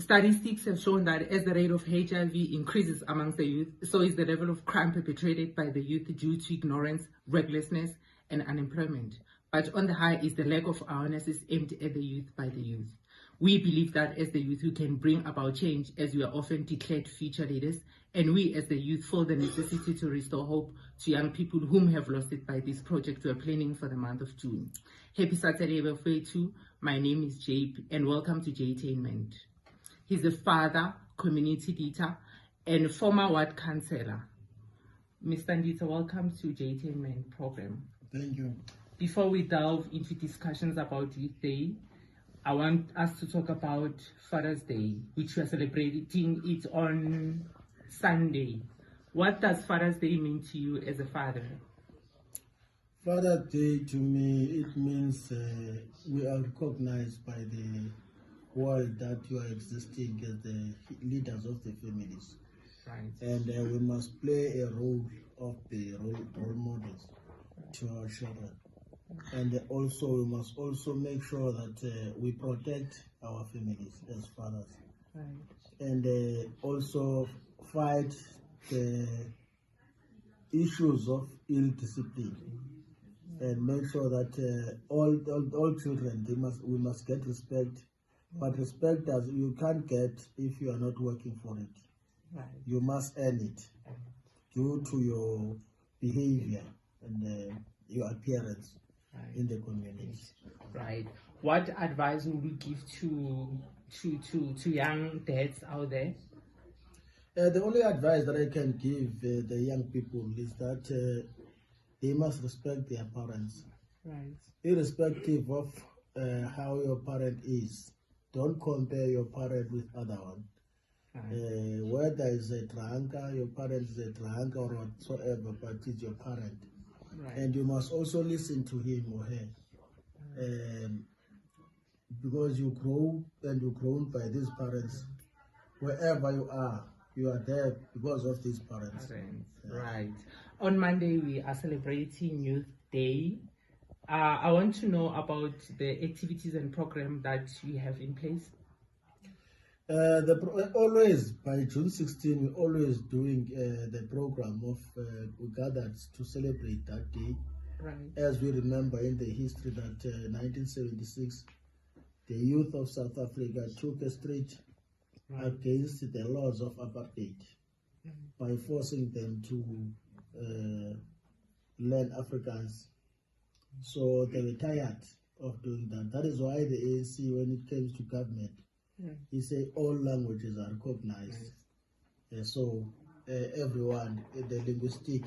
Statistics have shown that as the rate of HIV increases amongst the youth, so is the level of crime perpetrated by the youth due to ignorance, recklessness, and unemployment. But on the high is the lack of awareness is aimed at the youth by the youth. We believe that as the youth we can bring about change, as we are often declared future leaders, and we as the youth feel the necessity to restore hope to young people whom have lost it by this project we are planning for the month of June. Happy Saturday, Bafethu. My name is Jape, and welcome to Jtainment. He's a father, community leader, and former ward councillor. Mr. Ndita, welcome to Jtainment program. Thank you. Before we delve into discussions about Youth Day, I want us to talk about Father's Day, which we are celebrating it on Sunday. What does Father's Day mean to you as a father? Father's Day to me, it means we are recognized by the world that you are existing as the leaders of the families. Right. And we must play a role of the role models to our children. And also we must also make sure that we protect our families as fathers. Right. And also fight the issues of ill discipline. And make sure that all children, we must get respect. But respect as you can't get if you are not working for it. Right. You must earn it due to your behavior and your appearance in the community. Right. What advice would you give to young dads out there? The only advice that I can give the young people is that they must respect their parents. Right. Irrespective of how your parent is. Don't compare your parent with other one. Right. Whether it's a tranka, your parent is a tranka or whatsoever, but it's your parent. Right. And you must also listen to him or her. Because you grow and you're grown by these parents. Wherever you are there because of these parents. Right. On Monday, we are celebrating Youth Day. I want to know about the activities and program that you have in place. Always by June 16, we're always doing the program of we gathered to celebrate that day. Right. As we remember in the history that 1976, the youth of South Africa took a straight against the laws of apartheid by forcing them to learn Afrikaans. So they were tired of doing that. That is why the ANC, when it comes to government, he say all languages are recognized. So everyone, the linguistic,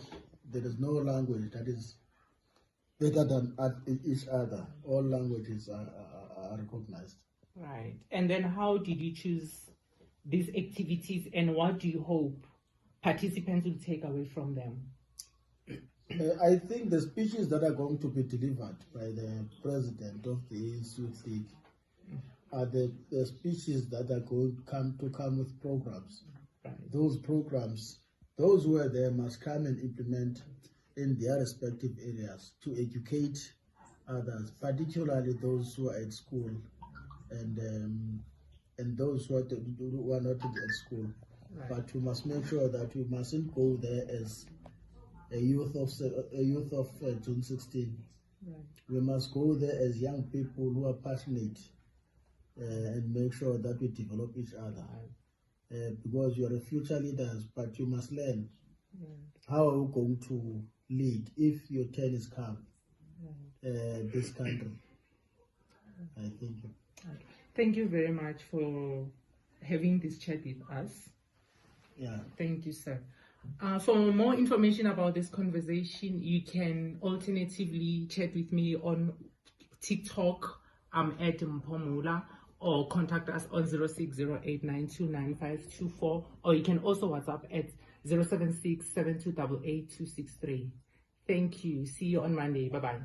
there is no language that is better than each other. All languages are recognized. Right. And then how did you choose these activities, and what do you hope participants will take away from them? I think the speeches that are going to be delivered by the president of the ANC Youth League are the speeches that are going to come with programs. Right. Those programs, those who are there must come and implement in their respective areas to educate others, particularly those who are at school and those who are not at school. Right. But we must make sure that we mustn't go there as a youth of June 16. Right. We must go there as young people who are passionate and make sure that we develop each other. Because you are the future leaders, but you must learn how are we going to lead if your turn is come this country. I thank you. Thank you very much for having this chat with us. Yeah. Thank you, sir. For more information about this conversation, you can alternatively chat with me on TikTok. I'm at Mpomula, or contact us on 0608929524, or you can also WhatsApp at 076-7288-263. Thank you. See you on Monday. Bye-bye.